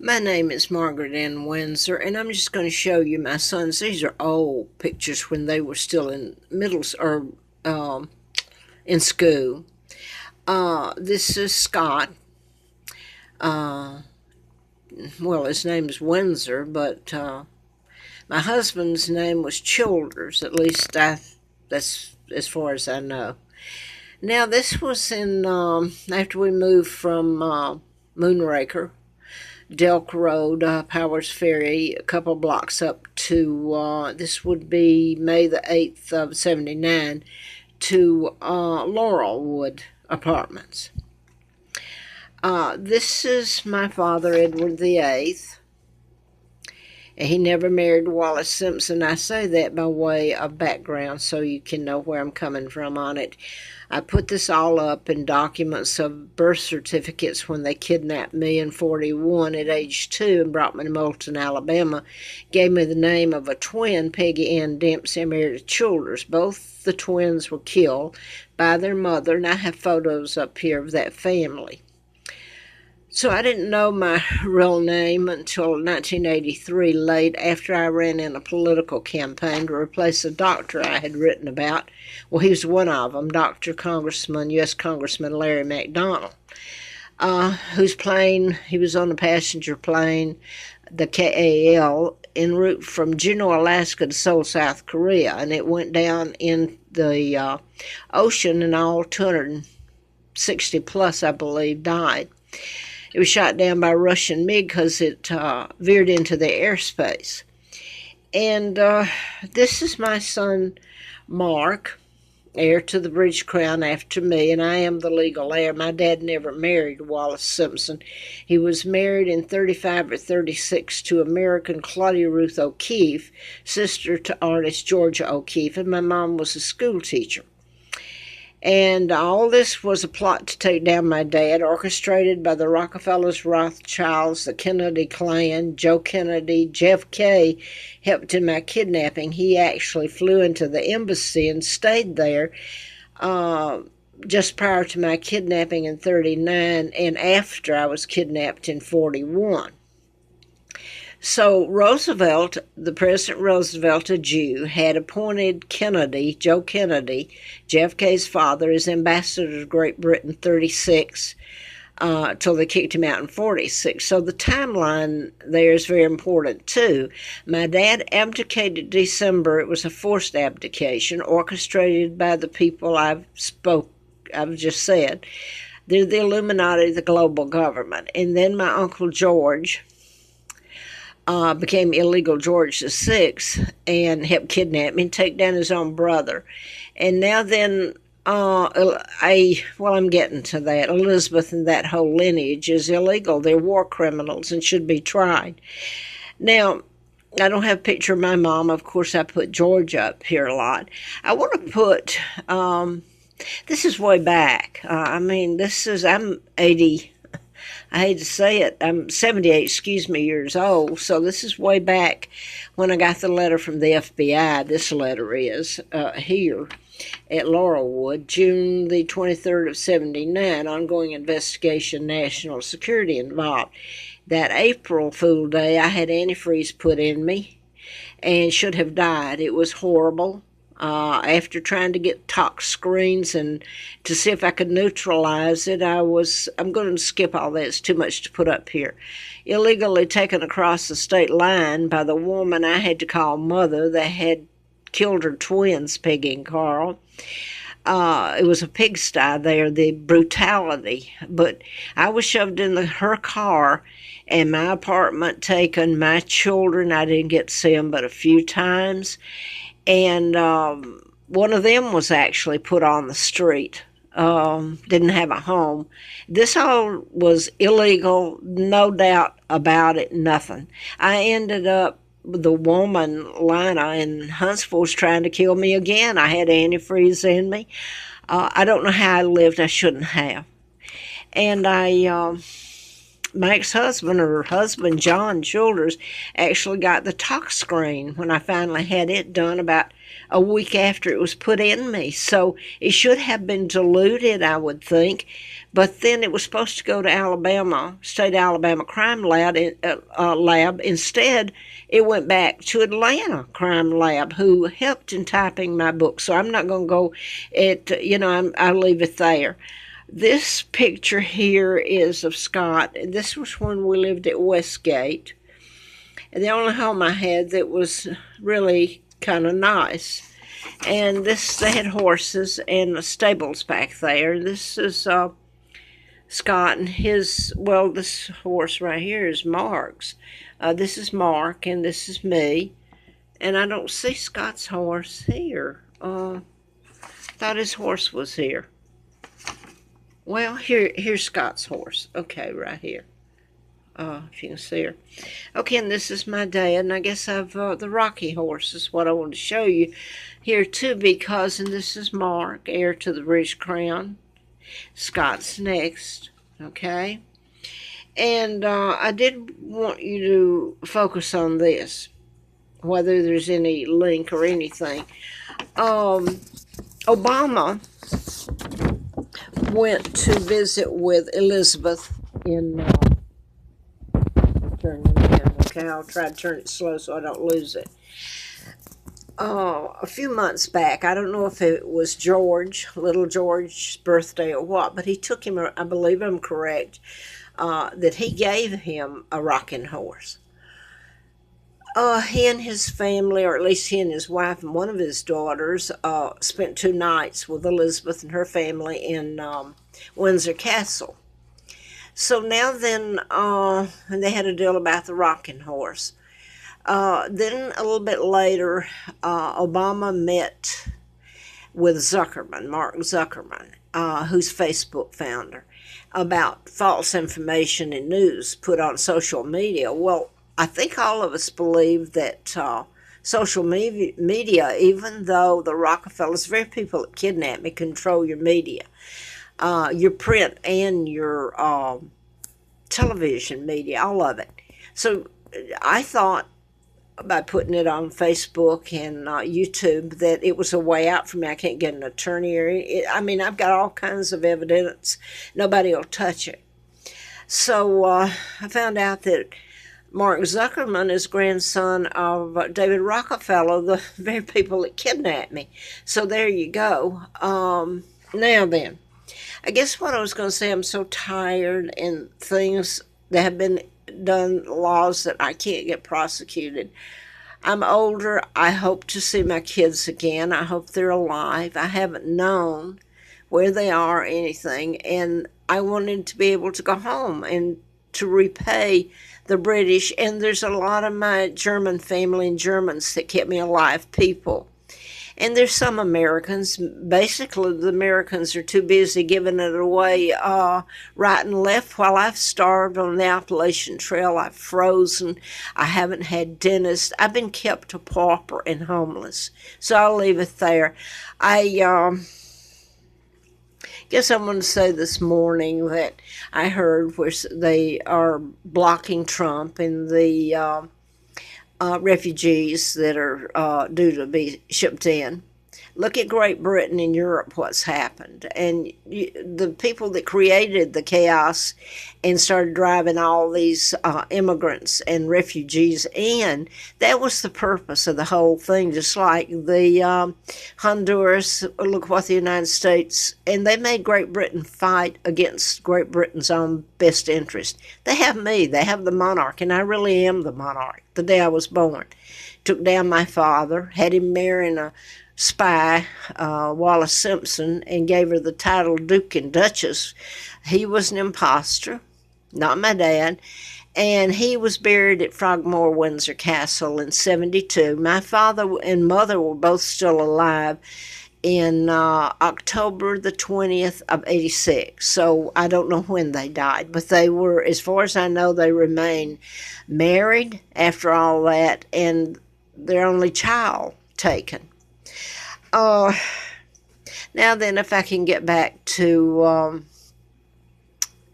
My name is Margaret Ann Windsor, and I'm just going to show you my sons. These are old pictures when they were still in um, in school. This is Scott. Uh, well, his name is Windsor, but my husband's name was Childers. At least that's as far as I know. Now, this was in after we moved from Moonraker, Delk Road, Powers Ferry, a couple blocks up to, this would be May the 8th of 79, to Laurelwood Apartments. This is my father, Edward the Eighth. He never married Wallace Simpson. I say that by way of background so you can know where I'm coming from on it. I put this all up in documents of birth certificates when they kidnapped me in 41 at age 2 and brought me to Moulton, Alabama. Gave me the name of a twin, Peggy Ann Dempsey, married to Childers. Both the twins were killed by their mother, and I have photos up here of that family. So I didn't know my real name until 1983, late after I ran in a political campaign to replace a doctor I had written about. Well, he was one of them, U.S. Congressman Larry McDonald, whose plane, he was on a passenger plane, the KAL, en route from Juneau, Alaska to Seoul, South Korea, and it went down in the ocean, and all 260 plus, I believe, died. It was shot down by a Russian MiG because it veered into the airspace. And this is my son, Mark, heir to the British Crown after me, and I am the legal heir. My dad never married Wallace Simpson. He was married in 35 or 36 to American Claudia Ruth O'Keeffe, sister to artist Georgia O'Keeffe, and my mom was a school teacher. And all this was a plot to take down my dad, orchestrated by the Rockefellers, Rothschilds, the Kennedy clan, Joe Kennedy. JFK helped in my kidnapping. He actually flew into the embassy and stayed there just prior to my kidnapping in 39 and after I was kidnapped in 41. So Roosevelt, the President Roosevelt, a Jew, had appointed Kennedy, Joe Kennedy, JFK's father, as ambassador to Great Britain 36 till they kicked him out in 46. So the timeline there is very important too. My dad abdicated December. It was a forced abdication orchestrated by the people I've just said. They're the Illuminati, the global government. And then my Uncle George became illegal George VI and helped kidnap me and take down his own brother. And now then, I'm getting to that. Elizabeth and that whole lineage is illegal. They're war criminals and should be tried. Now, I don't have a picture of my mom. Of course, I put George up here a lot. I want to put, this is way back. I'm 80. I hate to say it, I'm 78, years old, so this is way back when I got the letter from the FBI. This letter is here at Laurelwood, June the 23rd of 79, ongoing investigation, national security involved. That April Fool Day, I had antifreeze put in me and should have died. It was horrible. After trying to get tox screens and to see if I could neutralize it, I'm going to skip all that. It's too much to put up here. Illegally taken across the state line by the woman I had to call mother that had killed her twins, Peggy and Carl. It was a pigsty there, the brutality. But I was shoved in her car and my apartment taken, my children, I didn't get to see them but a few times. And one of them was actually put on the street, didn't have a home. This all was illegal, no doubt about it, nothing. I ended up, the woman, Lina, in Huntsville was trying to kill me again. I had antifreeze in me. I don't know how I lived. I shouldn't have. And my ex-husband, or husband, John Childers, actually got the tox screen when I finally had it done about a week after it was put in me. So it should have been diluted, I would think. But then it was supposed to go to Alabama, State Alabama Crime Lab. Instead, it went back to Atlanta Crime Lab, who helped in typing my book. So I'm not going to go I'll leave it there. This picture here is of Scott. This was when we lived at Westgate. And the only home I had that was really kind of nice. And they had horses and the stables back there. This is Scott and this horse right here is Mark's. This is Mark and this is me. And I don't see Scott's horse here. Thought his horse was here. Well, here's Scott's horse. Okay, right here. If you can see her. Okay, and this is my dad, and I guess I've the Rocky horse is what I want to show you here too, because, and this is Mark, heir to the British Crown. Scott's next, okay? And I did want you to focus on this, whether there's any link or anything. Obama went to visit with Elizabeth in okay, I'll try to turn it slow so I don't lose it. A few months back, I don't know if it was little George's birthday or what, but he took him, I believe I'm correct, that he gave him a rocking horse. He and his family, or at least he and his wife and one of his daughters, spent 2 nights with Elizabeth and her family in Windsor Castle. So now then, and they had a deal about the rocking horse. Then a little bit later, Obama met with Mark Zuckerman, who's Facebook founder, about false information and news put on social media. Well, I think all of us believe that social media, even though the Rockefellers, very people that kidnap me, control your media, your print and your television media, all of it. So I thought by putting it on Facebook and YouTube that it was a way out for me. I can't get an attorney I've got all kinds of evidence. Nobody will touch it. So I found out that Mark Zuckerman is grandson of David Rockefeller, the very people that kidnapped me. So there you go. Now then, I guess what I was going to say, I'm so tired and things that have been done, laws that I can't get prosecuted. I'm older. I hope to see my kids again. I hope they're alive. I haven't known where they are or anything, and I wanted to be able to go home and to repay the British. And there's a lot of my German family and Germans that kept me alive people. And there's some Americans, basically the Americans are too busy giving it away right and left while I've starved on the Appalachian Trail. I've frozen. I haven't had dentists. I've been kept a pauper and homeless. So I'll leave it there. I guess I'm going to say this morning that I heard where they are blocking Trump and the refugees that are due to be shipped in. Look at Great Britain and Europe, what's happened. And the people that created the chaos and started driving all these immigrants and refugees in, that was the purpose of the whole thing. Just like the Honduras, look what the United States, and they made Great Britain fight against Great Britain's own best interest. They have me, they have the monarch, and I really am the monarch. The day I was born, took down my father, had him marrying a spy, Wallace Simpson, and gave her the title Duke and Duchess. He was an imposter, not my dad, and he was buried at Frogmore, Windsor Castle in 72. My father and mother were both still alive in October the 20th of 86. So I don't know when they died, but they were, as far as I know, they remain married after all that, and their only child taken. Now then, if I can get back to,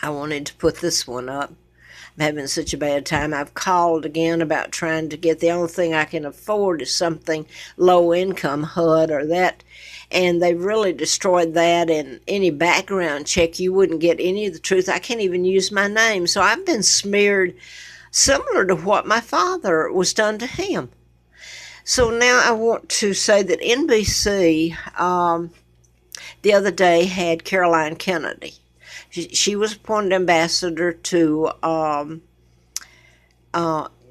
I wanted to put this one up. having such a bad time. I've called again about trying to get, the only thing I can afford is something low income, HUD or that, and they've really destroyed that. And any background check, you wouldn't get any of the truth. I can't even use my name. So I've been smeared similar to what my father was done to him. So now I want to say that NBC the other day had Caroline Kennedy. She was appointed ambassador to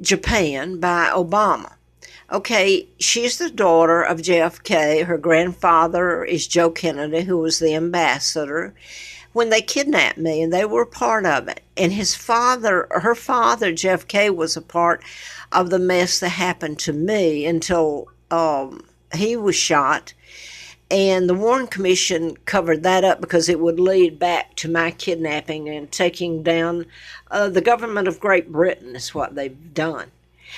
Japan by Obama. Okay, she's the daughter of JFK. Her grandfather is Joe Kennedy, who was the ambassador when they kidnapped me, and they were part of it. And her father, JFK, was a part of the mess that happened to me until he was shot. And the Warren Commission covered that up because it would lead back to my kidnapping and taking down the government of Great Britain is what they've done.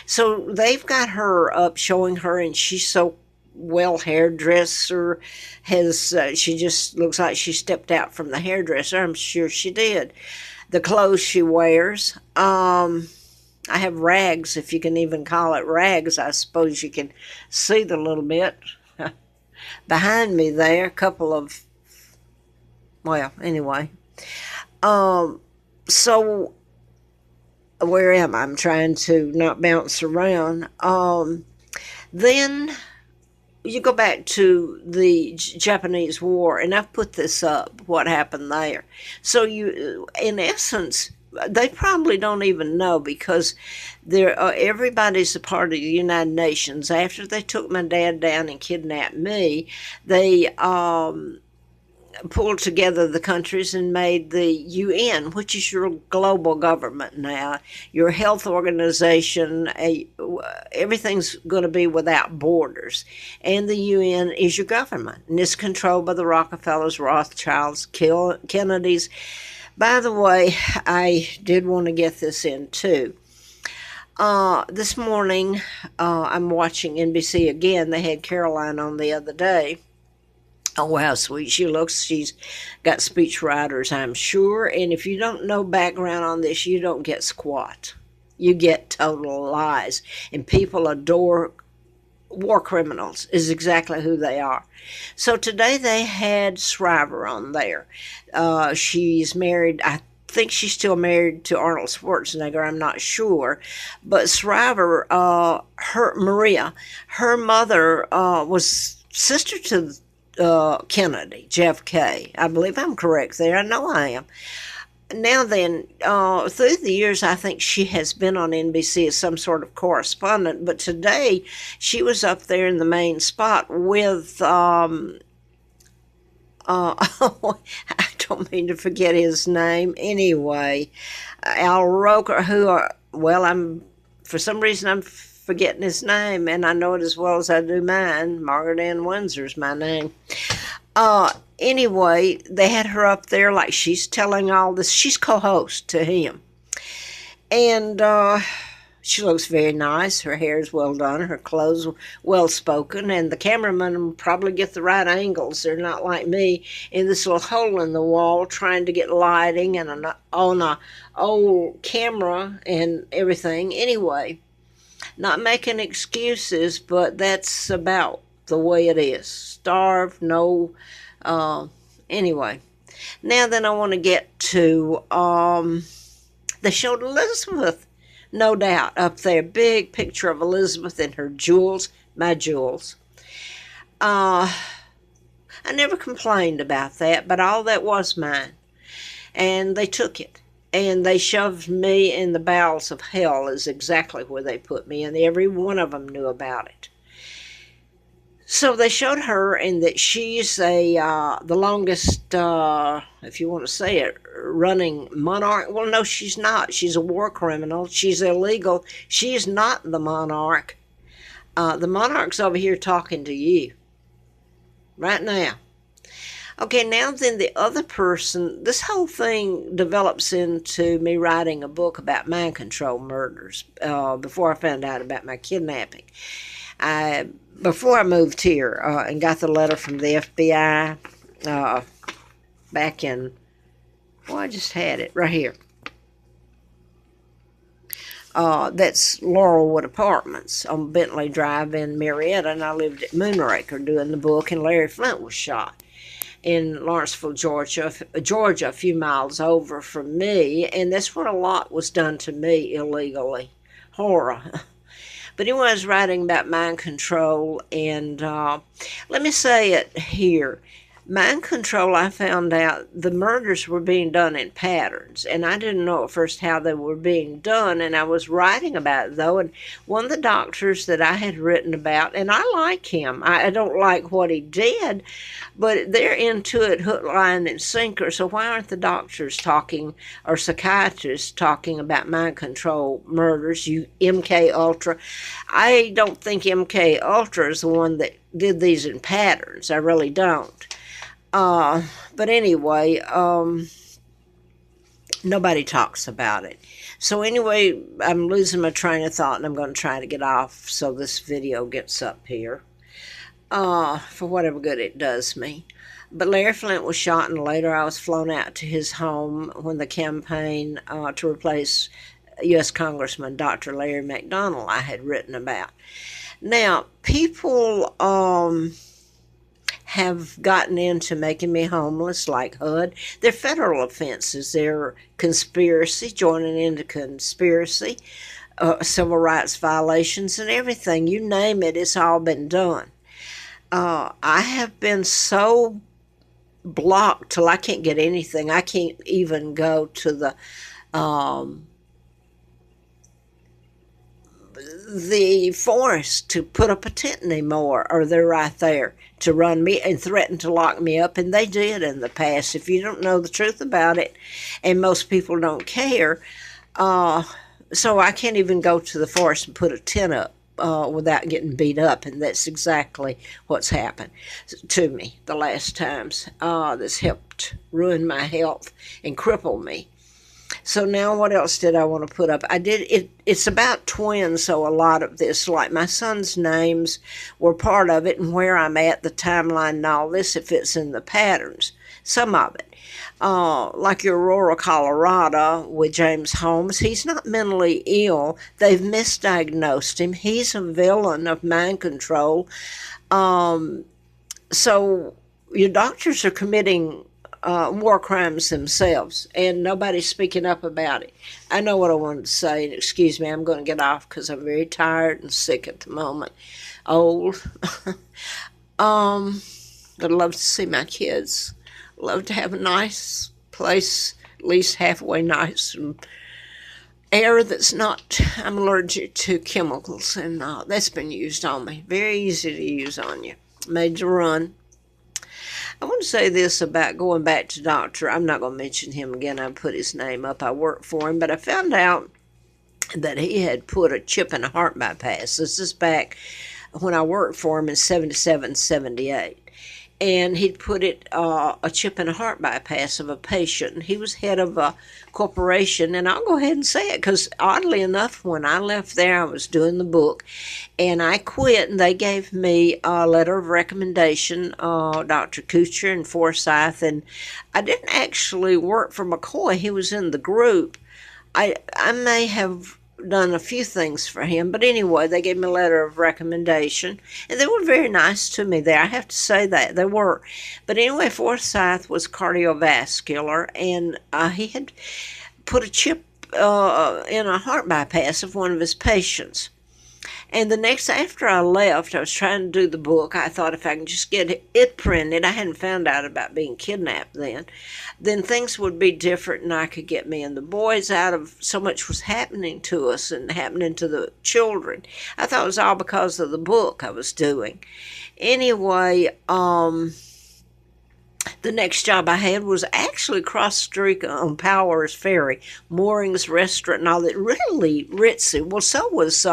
So they've got her up, showing her, and she's so well, hairdresser she just looks like she stepped out from the hairdresser. I'm sure she did. The clothes she wears. I have rags, if you can even call it rags. I suppose you can see the little bit behind me there, a couple of, well, anyway. So where am I? I'm trying to not bounce around. Then you go back to the Japanese War, and I've put this up, what happened there. So you, in essence, they probably don't even know, because everybody's a part of the United Nations. After they took my dad down and kidnapped me, they pulled together the countries and made the UN, which is your global government now, your health organization. Everything's going to be without borders. And the UN is your government, and it's controlled by the Rockefellers, Rothschilds, Kennedys. By the way, I did want to get this in too. This morning, I'm watching NBC again. They had Caroline on the other day. Oh, how sweet she looks. She's got speech writers, I'm sure. And if you don't know background on this, you don't get squat. You get total lies. And people adore war criminals, is exactly who they are. So today they had Shriver on there. She's married, I think she's still married to Arnold Schwarzenegger, I'm not sure. But Shriver, Maria, her mother was sister to Kennedy, JFK. I believe I'm correct there. I know I am. Now then, through the years, I think she has been on NBC as some sort of correspondent, but today she was up there in the main spot with, I don't mean to forget his name. Anyway, Al Roker, for some reason I'm forgetting his name, and I know it as well as I do mine. Margaret Ann Windsor's my name. Anyway, they had her up there like she's telling all this. She's co-host to him. And she looks very nice. Her hair is well done. Her clothes well spoken. And the cameraman will probably get the right angles. They're not like me in this little hole in the wall trying to get lighting and on a old camera and everything. Anyway, not making excuses, but that's about the way it is. Starved, no. Anyway, now then I want to get to, they showed Elizabeth, no doubt, up there. Big picture of Elizabeth and her jewels, my jewels. I never complained about that, but all that was mine. And they took it. And they shoved me in the bowels of hell is exactly where they put me, and every one of them knew about it. So they showed her, and that she's the longest, if you want to say it, running monarch. Well, no, she's not. She's a war criminal. She's illegal. She is not the monarch. The monarch's over here talking to you right now. Okay, now then the other person, this whole thing develops into me writing a book about Mindcontrol Murders before I found out about my kidnapping. Before I moved here and got the letter from the FBI back in, well, I just had it right here. That's Laurelwood Apartments on Bentley Drive in Marietta, and I lived at Moonraker doing the book, and Larry Flint was shot in Lawrenceville, Georgia, a few miles over from me, and that's where a lot was done to me illegally. Horror. But anyway, I was writing about mind control, and let me say it here. Mind control, I found out the murders were being done in patterns, and I didn't know at first how they were being done, and I was writing about it, though, and one of the doctors that I had written about, and I like him. I don't like what he did, but they're into it hook, line, and sinker, so why aren't the doctors talking, or psychiatrists talking about mind control murders, MK Ultra? I don't think MK Ultra is the one that did these in patterns. I really don't. But anyway, nobody talks about it. So anyway, I'm losing my train of thought, and I'm going to try to get off so this video gets up here, for whatever good it does me. But Larry Flint was shot, and later I was flown out to his home when the campaign to replace U.S. Congressman Dr. Larry McDonald I had written about. Now, people have gotten into making me homeless, like HUD. They're federal offenses. They're conspiracy, joining into conspiracy, civil rights violations, and everything. You name it, it's all been done. I have been so blocked till I can't get anything. I can't even go to the forest to put up a tent anymore, or they're right there to run me and threaten to lock me up, and they did in the past. If you don't know the truth about it, and most people don't care, so I can't even go to the forest and put a tent up without getting beat up, and that's exactly what's happened to me the last times. That's helped ruin my health and cripple me. So now what else did I want to put up? I did it. It's about twins, so a lot of this, like my son's names were part of it, and where I'm at, the timeline and all this, it fits in the patterns, some of it. Like your Aurora, Colorado with James Holmes, he's not mentally ill. They've misdiagnosed him. He's a villain of mind control. So your doctors are committing war crimes themselves, and nobody's speaking up about it. I know what I wanted to say, and excuse me, I'm going to get off because I'm very tired and sick at the moment. Old. I'd love to see my kids. Love to have a nice place, at least halfway nice, and air that's not, I'm allergic to chemicals, and that's been used on me. Very easy to use on you. Made to run. I want to say this about going back to Doctor. I'm not going to mention him again. I put his name up. I worked for him, but I found out that he had put a chip in a heart bypass. This is back when I worked for him in 77, 78. And he'd put a chip in a heart bypass of a patient. He was head of a corporation, and I'll go ahead and say it, because oddly enough, when I left there, I was doing the book, and I quit, and they gave me a letter of recommendation, Dr. Kuchar and Forsyth, and I didn't actually work for McCoy. He was in the group. I may have done a few things for him, but anyway, they gave me a letter of recommendation, and they were very nice to me there. I have to say that they were. But anyway, Forsyth was cardiovascular, and he had put a chip in a heart bypass of one of his patients. And the next, after I left, I was trying to do the book. I thought if I can just get it printed, I hadn't found out about being kidnapped then things would be different, and I could get me and the boys out of so much was happening to us and happening to the children. I thought it was all because of the book I was doing. Anyway, the next job I had was actually across the street on Powers Ferry, Moorings Restaurant and all that, really ritzy. Well, so was